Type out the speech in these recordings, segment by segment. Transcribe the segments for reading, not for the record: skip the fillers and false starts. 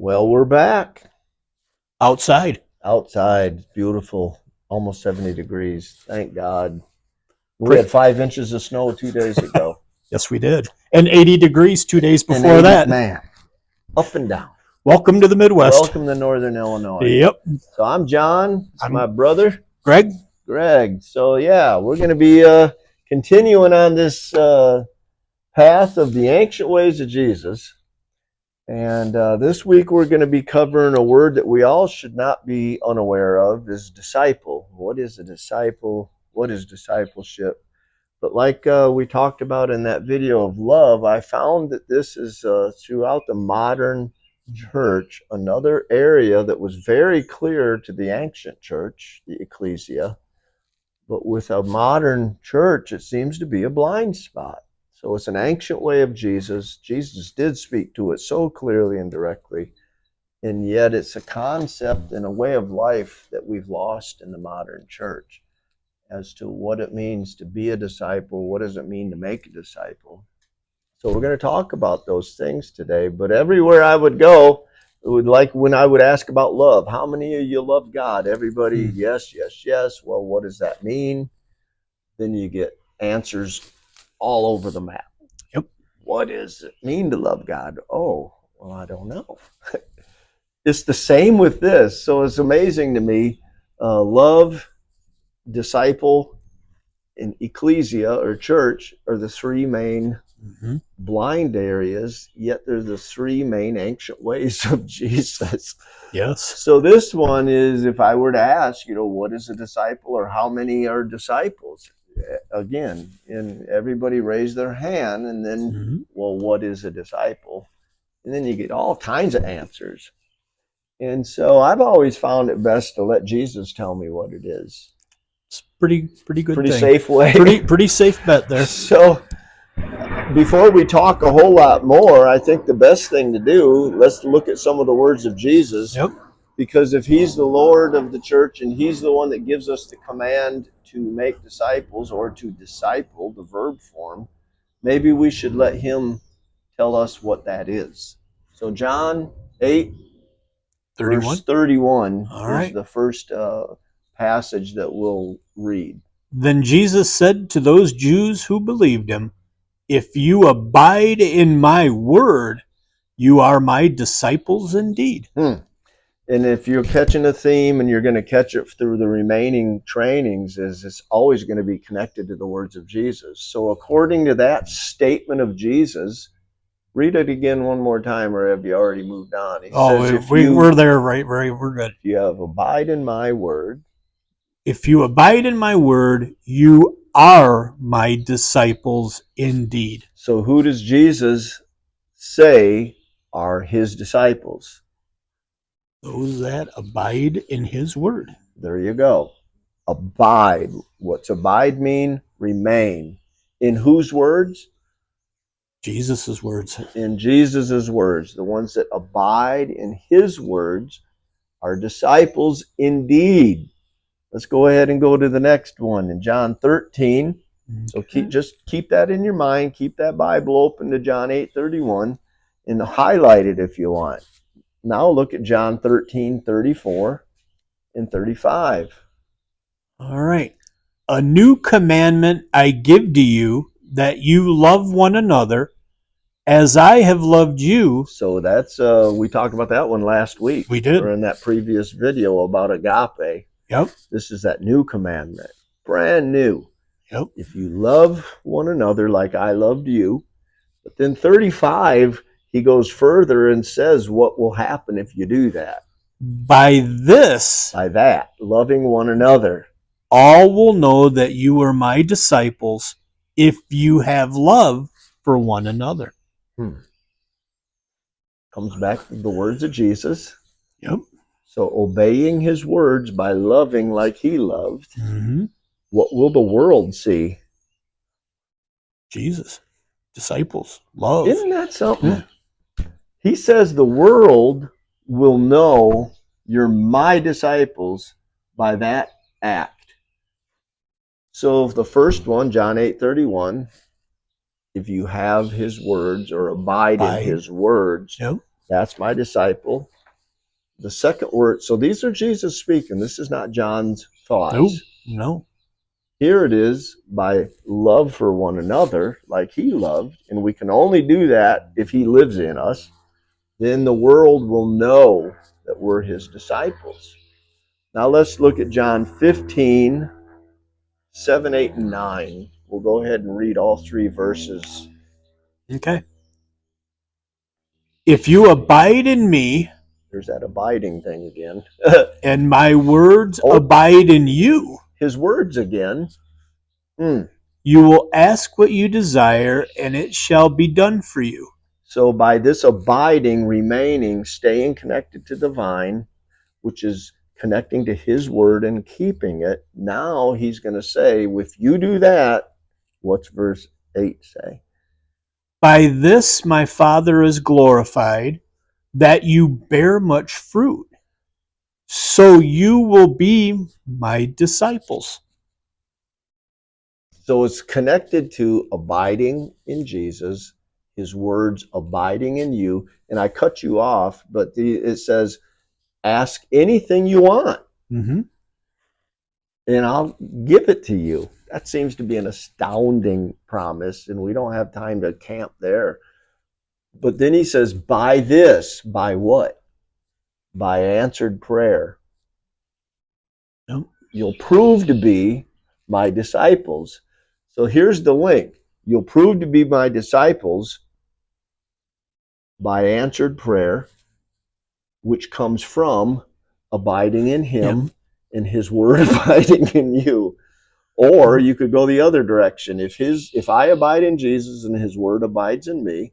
Well, we're back Outside. outside. Beautiful, almost 70 degrees. Thank God. We had 5 inches of snow 2 days ago. Yes, we did. And 80 degrees 2 days And before 80 that. Man, up and down. Welcome to the Midwest. Welcome to Northern Illinois. Yep. So I'm John. It's I'm my brother, Greg. Greg. So yeah, we're going to be continuing on this path of the ancient ways of Jesus. And this week we're going to be covering a word that we all should not be unaware of is disciple. What is a disciple? What is discipleship? But like we talked about in that video of love, I found that this is throughout the modern church, another area that was very clear to the ancient church, the ecclesia. But with a modern church, it seems to be a blind spot. So it's an ancient way of Jesus. Jesus did speak to it so clearly and directly. And yet it's a concept and a way of life that we've lost in the modern church as to what it means to be a disciple. What does it mean to make a disciple? So we're going to talk about those things today. But everywhere I would go, it would like when I would ask about love, how many of you love God? Everybody, yes, yes, yes. Well, what does that mean? Then you get answers all over the map. Yep. What does it mean to love God? Oh, well, I don't know. It's the same with this. So it's amazing to me. Love, disciple, and ecclesia or church are the three main blind areas, yet they're the three main ancient ways of Jesus. Yes. So this one is, if I were to ask, what is a disciple or how many are disciples? Again, and everybody raise their hand, and then, well, what is a disciple? And then you get all kinds of answers. And so I've always found it best to let Jesus tell me what it is. It's pretty good Pretty thing. safe way. Pretty safe bet there. So before we talk a whole lot more, I think the best thing to do, let's look at some of the words of Jesus. Yep. Because if he's the Lord of the church and he's the one that gives us the command to make disciples or to disciple, the verb form, maybe we should let him tell us what that is. So John 8, 31. verse 31 All is right. the first passage that we'll read. Then Jesus said to those Jews who believed him, "If you abide in my word, you are my disciples indeed." And if you're catching a theme, and you're going to catch it through the remaining trainings, is it's always going to be connected to the words of Jesus. So according to that statement of Jesus, read it again one more time, or have you already moved on? He says, we're there, right? We're good. If you have abide in my word. If you abide in my word, you are my disciples indeed. So who does Jesus say are his disciples? Those that abide in his word. There you go. Abide. What's abide mean? Remain. In whose words? Jesus' words. In Jesus' words. The ones that abide in his words are disciples indeed. Let's go ahead and go to the next one in John 13. So keep that in your mind. Keep that Bible open to John 8:31 and highlight it if you want. Now look at John 13:34 and 35. All right. A new commandment I give to you, that you love one another as I have loved you. So that's we talked about that one last week. We did. Or in that previous video about agape. Yep. This is that new commandment. Brand new. Yep. If you love one another like I loved you. But then 35, he goes further and says what will happen if you do that. By that, loving one another, all will know that you are my disciples if you have love for one another. Comes back to the words of Jesus. Yep. So obeying his words by loving like he loved, what will the world see? Jesus. Disciples. Love. Isn't that something? He says the world will know you're my disciples by that act. So the first one, John 8:31, if you have his words or abide in his words, That's my disciple. The second word, so these are Jesus speaking. This is not John's thoughts. No. Here it is, by love for one another, like he loved, and we can only do that if he lives in us. Then the world will know that we're his disciples. Now let's look at John 15, 7, 8, and 9. We'll go ahead and read all three verses. Okay. If you abide in me, There's that abiding thing again. and my words abide in you, His words again. you will ask what you desire, and it shall be done for you. So by this abiding, remaining, staying connected to the vine, which is connecting to his word and keeping it, now he's going to say, if you do that, what's verse 8 say? By this my Father is glorified, that you bear much fruit, so you will be my disciples. So it's connected to abiding in Jesus, his words abiding in you. And I cut you off, but it says, ask anything you want, Mm-hmm. and I'll give it to you. That seems to be an astounding promise, and we don't have time to camp there. But then he says, by this, by what? By answered prayer. Yep. You'll prove to be my disciples. So here's the link. You'll prove to be my disciples by answered prayer, which comes from abiding in him and his word abiding in you. Or you could go the other direction. If I abide in Jesus and his word abides in me,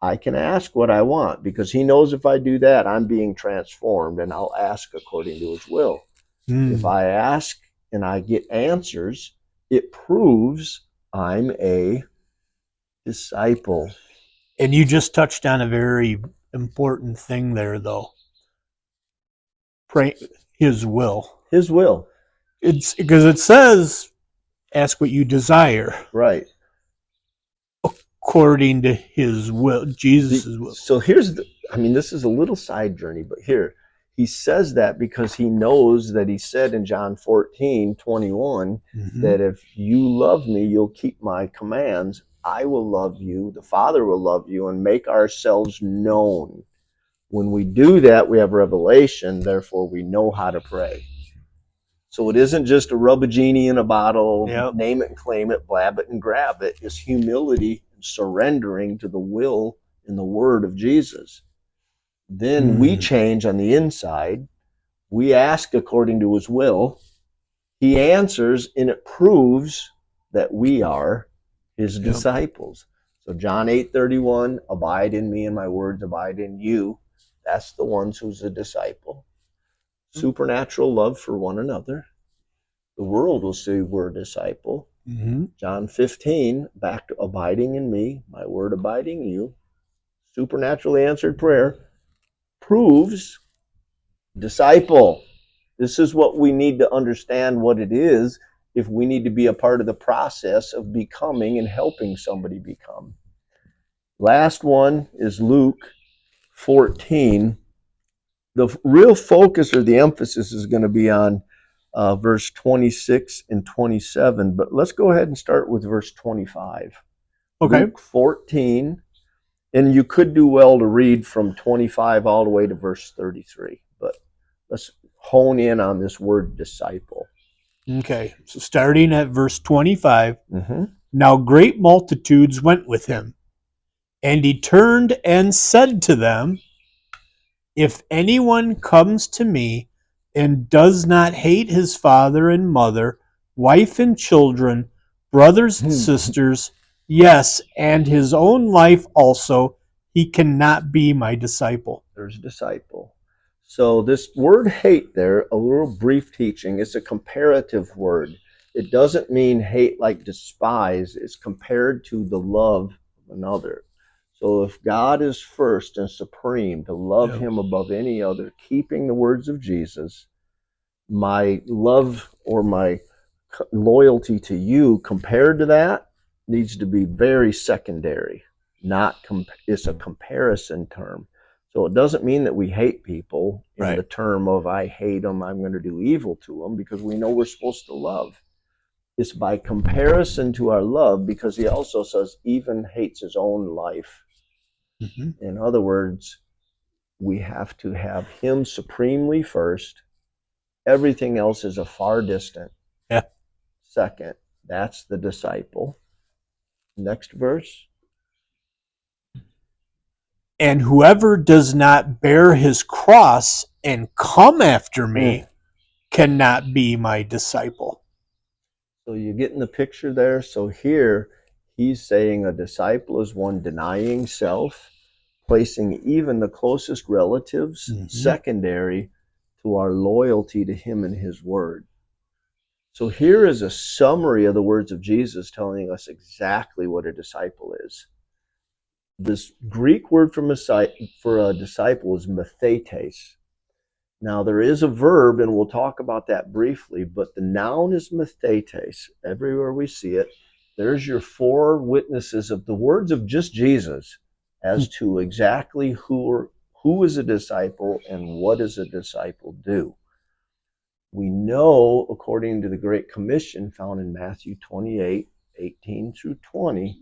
I can ask what I want, because he knows if I do that, I'm being transformed, and I'll ask according to his will. If I ask and I get answers, it proves I'm a disciple. And you just touched on a very important thing there, though. Pray his will. His will. It's because it says, ask what you desire. Right. According to his will, Jesus' will. So here's this is a little side journey, but here, he says that because he knows that he said in John 14:21, that if you love me, you'll keep my commands. I will love you, the Father will love you, and make ourselves known. When we do that, we have revelation, therefore we know how to pray. So it isn't just a rub a genie in a bottle, name it and claim it, blab it and grab it. It's humility and surrendering to the will and the word of Jesus. Then we change on the inside. We ask according to his will. He answers, and it proves that we are his disciples. So John 8:31, abide in me and my words abide in you. That's the ones who's a disciple. Supernatural love for one another. The world will see we're a disciple. John 15, back to abiding in me, my word abiding in you. Supernaturally answered prayer proves disciple. This is what we need to understand what it is if we need to be a part of the process of becoming and helping somebody become. Last one is Luke 14. The real focus or the emphasis is going to be on verse 26 and 27, but let's go ahead and start with verse 25. Okay. Luke 14, and you could do well to read from 25 all the way to verse 33, but let's hone in on this word disciple. Okay, so starting at verse 25, Now great multitudes went with him, and he turned and said to them, If anyone comes to me and does not hate his father and mother, wife and children, brothers and sisters, yes, and his own life also, he cannot be my disciple. There's disciple. So this word hate there, a little brief teaching, it's a comparative word. It doesn't mean hate like despise. It's compared to the love of another. So if God is first and supreme, to love him above any other, keeping the words of Jesus, my love or my loyalty to you compared to that needs to be very secondary. It's a comparison term. So it doesn't mean that we hate people in Right. the term of I hate them, I'm going to do evil to them, because we know we're supposed to love. It's by comparison to our love, because he also says even hates his own life. Mm-hmm. In other words, we have to have him supremely first. Everything else is a far distant second. That's the disciple. Next verse. And whoever does not bear his cross and come after me cannot be my disciple. So you get in the picture there. So here he's saying a disciple is one denying self, placing even the closest relatives secondary to our loyalty to him and his word. So here is a summary of the words of Jesus telling us exactly what a disciple is. This Greek word for a disciple is mathetes. Now there is a verb, and we'll talk about that briefly, but the noun is mathetes. Everywhere we see it, there's your four witnesses of the words of just Jesus as to exactly who is a disciple and what does a disciple do. We know, according to the Great Commission found in Matthew 28:18 through 20,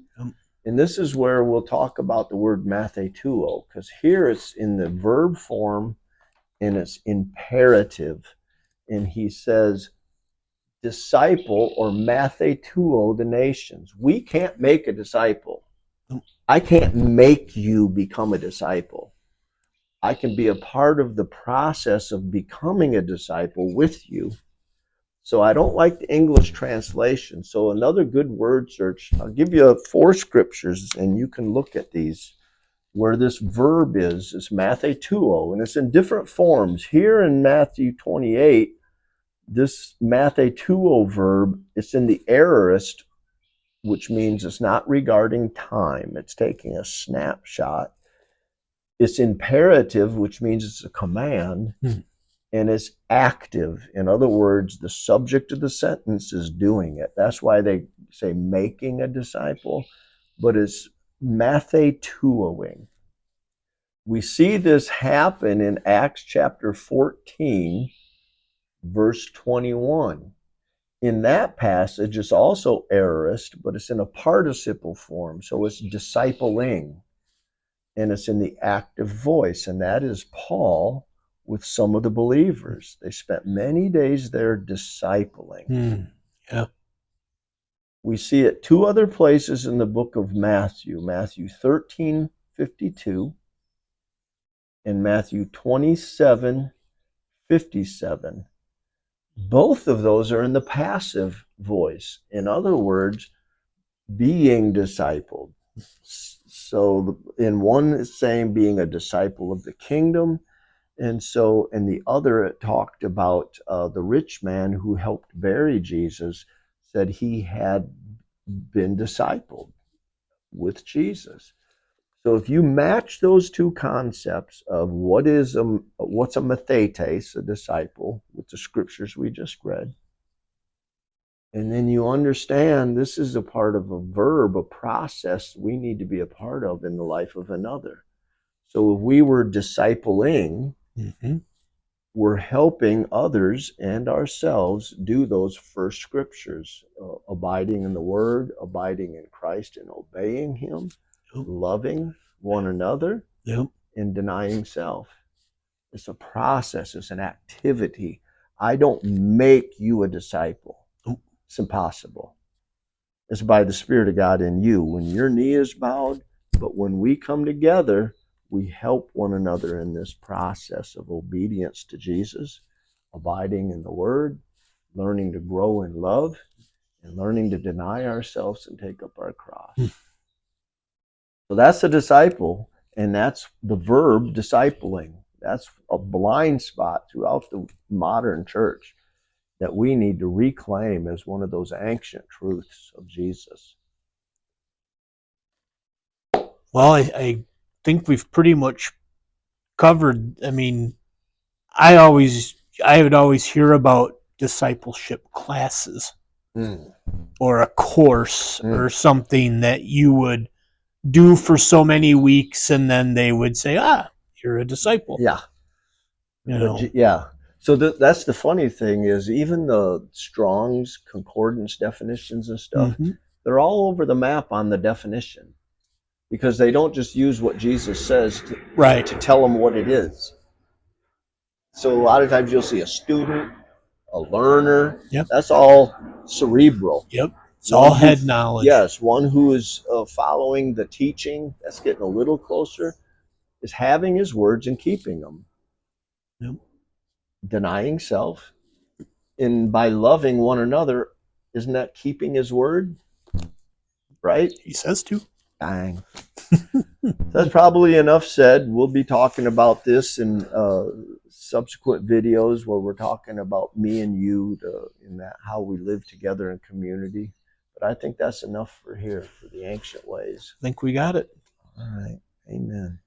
and this is where we'll talk about the word mathetuo, because here it's in the verb form and it's imperative. And he says, disciple or mathetuo the nations. We can't make a disciple. I can't make you become a disciple. I can be a part of the process of becoming a disciple with you. So I don't like the English translation. So another good word search, I'll give you 4 scriptures and you can look at these where this verb is mathetuo, and it's in different forms. Here in Matthew 28, this mathetuo verb, it's in the aorist, which means it's not regarding time. It's taking a snapshot. It's imperative, which means it's a command, and it's active. In other words, the subject of the sentence is doing it. That's why they say making a disciple, but it's mathetuoing. We see this happen in Acts chapter 14, verse 21. In that passage, it's also aorist, but it's in a participle form, so it's discipling, and it's in the active voice, and that is Paul with some of the believers. They spent many days there discipling. Yeah. We see it 2 other places in the book of Matthew, Matthew 13:52 and Matthew 27:57. Both of those are in the passive voice. In other words, being discipled. So in one it's saying being a disciple of the kingdom, and so in the other it talked about the rich man who helped bury Jesus, said he had been discipled with Jesus. So if you match those 2 concepts of what's a mathetes, a disciple, with the scriptures we just read, and then you understand this is a part of a verb, a process we need to be a part of in the life of another. So if we were discipling, we're helping others and ourselves do those first scriptures, abiding in the word, abiding in Christ and obeying him, loving one another, and denying self. It's a process, it's an activity. I don't make you a disciple. It's impossible. It's by the Spirit of God in you. When your knee is bowed, but when we come together, we help one another in this process of obedience to Jesus, abiding in the Word, learning to grow in love, and learning to deny ourselves and take up our cross. So that's a disciple, and that's the verb discipling. That's a blind spot throughout the modern church that we need to reclaim as one of those ancient truths of Jesus. Well, I think we've pretty much covered. I mean, I would always hear about discipleship classes or a course or something that you would do for so many weeks, and then they would say, you're a disciple. Yeah. You know, Yeah. So that's the funny thing is even the Strong's concordance definitions and stuff, Mhm. they're all over the map on the definition because they don't just use what Jesus says right. to tell them what it is. So a lot of times you'll see a student, a learner. Yep. That's all cerebral. Yep. It's all One who- head knowledge. Yes, one who is following the teaching, that's getting a little closer, is having his words and keeping them. Yep. Denying self, and by loving one another, isn't that keeping his word? Right? He says to. Dang. That's probably enough said. We'll be talking about this in subsequent videos where we're talking about me and you in that how we live together in community. But I think that's enough for here for the ancient ways. I think we got it. All right. Amen.